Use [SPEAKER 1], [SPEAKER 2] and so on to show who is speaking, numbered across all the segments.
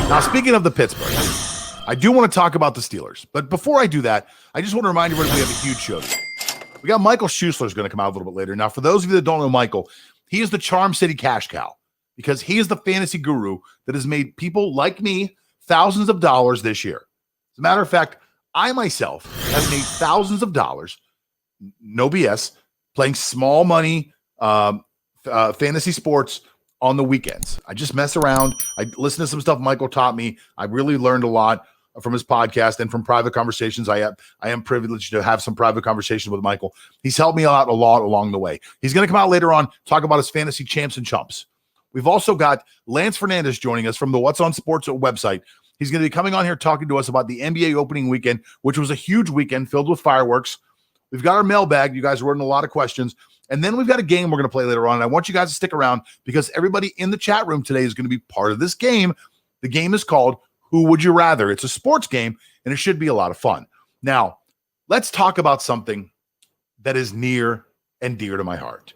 [SPEAKER 1] Now, speaking of the Pittsburgh, I do want to talk about the Steelers. But before I do that, I just want to remind everybody we have a huge show today. We got Michael Schuessler is going to come out a little bit later. Now, for those of you that don't know Michael, he is the Charm City cash cow because he is the fantasy guru that has made people like me thousands of dollars this year. As a matter of fact, I myself have made thousands of dollars, no BS, playing small money fantasy sports on the weekends. I just mess around. I listen to some stuff Michael taught me. I really learned a lot from his podcast and from private conversations. I am privileged to have some private conversations with Michael. He's helped me out a lot along the way. He's going to come out later on, talk about his fantasy champs and chumps. We've also got Lance Fernandez joining us from the What's on Sports website. He's going to be coming on here talking to us about the NBA opening weekend, which was a huge weekend filled with fireworks. We've got our mailbag. You guys were in a lot of questions. And then we've got a game we're going to play later on. And I want you guys to stick around because everybody in the chat room today is going to be part of this game. The game is called Who Would You Rather? It's a sports game, and it should be a lot of fun. Now, let's talk about something that is near and dear to my heart.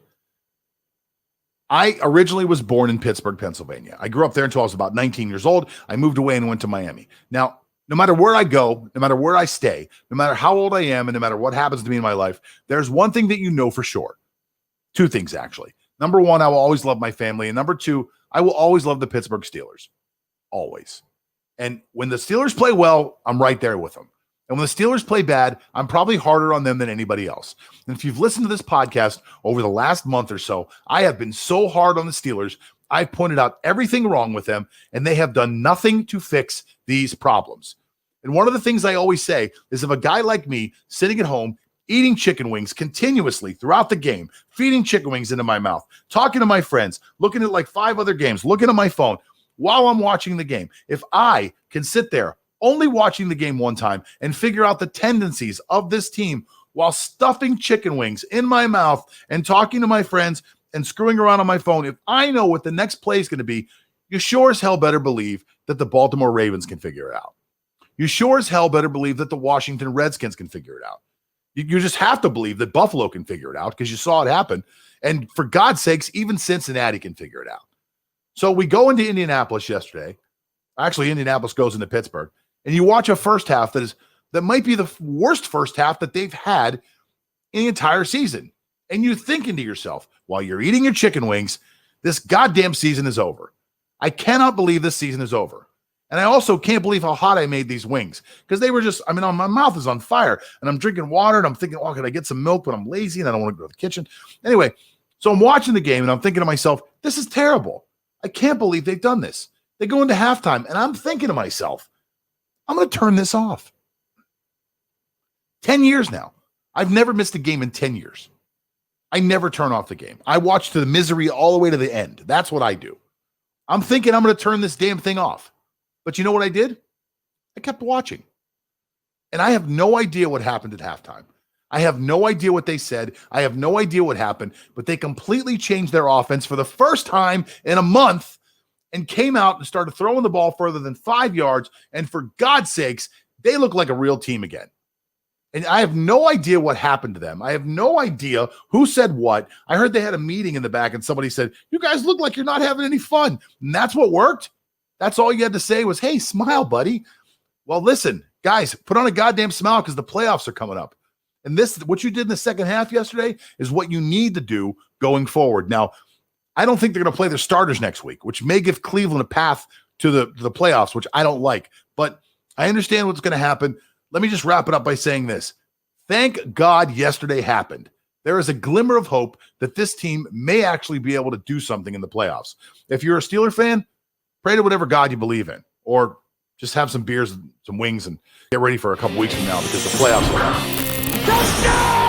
[SPEAKER 1] I originally was born in Pittsburgh, Pennsylvania. I grew up there until I was about 19 years old. I moved away and went to Miami. Now, no matter where I go, no matter where I stay, no matter how old I am, and no matter what happens to me in my life, there's one thing that you know for sure. Two things, actually. Number one, I will always love my family. And number two, I will always love the Pittsburgh Steelers. Always. And when the Steelers play well, I'm right there with them. And when the Steelers play bad, I'm probably harder on them than anybody else. And if you've listened to this podcast over the last month or so, I have been so hard on the Steelers. I've pointed out everything wrong with them, and they have done nothing to fix these problems. And one of the things I always say is if a guy like me sitting at home eating chicken wings continuously throughout the game, feeding chicken wings into my mouth, talking to my friends, looking at like 5 other games, looking at my phone while I'm watching the game, if I can sit there only watching the game one time and figure out the tendencies of this team while stuffing chicken wings in my mouth and talking to my friends and screwing around on my phone, if I know what the next play is going to be, you sure as hell better believe that the Baltimore Ravens can figure it out. You sure as hell better believe that the Washington Redskins can figure it out. You just have to believe that Buffalo can figure it out because you saw it happen. And for God's sakes, even Cincinnati can figure it out. So we go into Indianapolis yesterday. Actually, Indianapolis goes into Pittsburgh. And you watch a first half that might be the worst first half that they've had in the entire season. And you're thinking to yourself, while you're eating your chicken wings, this goddamn season is over. I cannot believe this season is over. And I also can't believe how hot I made these wings because they were just, my mouth is on fire and I'm drinking water and I'm thinking, oh, can I get some milk? But I'm lazy and I don't want to go to the kitchen. Anyway, so I'm watching the game and I'm thinking to myself, this is terrible. I can't believe they've done this. They go into halftime and I'm thinking to myself, I'm going to turn this off. 10 years now. I've never missed a game in 10 years. I never turn off the game. I watch to the misery all the way to the end. That's what I do. I'm thinking I'm going to turn this damn thing off. But you know what I did? I kept watching. And I have no idea what happened at halftime. I have no idea what they said. I have no idea what happened. But they completely changed their offense for the first time in a month and came out and started throwing the ball further than 5 yards. And for God's sakes, they look like a real team again. And I have no idea what happened to them. I have no idea who said what. I heard they had a meeting in the back and somebody said, you guys look like you're not having any fun. And that's what worked. That's all you had to say was, hey, smile, buddy. Well, listen, guys, put on a goddamn smile because the playoffs are coming up. And this, what you did in the second half yesterday is what you need to do going forward. Now, I don't think they're going to play their starters next week, which may give Cleveland a path to the playoffs, which I don't like. But I understand what's going to happen. Let me just wrap it up by saying this. Thank God yesterday happened. There is a glimmer of hope that this team may actually be able to do something in the playoffs. If you're a Steeler fan, pray to whatever God you believe in, or just have some beers and some wings and get ready for a couple weeks from now because the playoffs are on.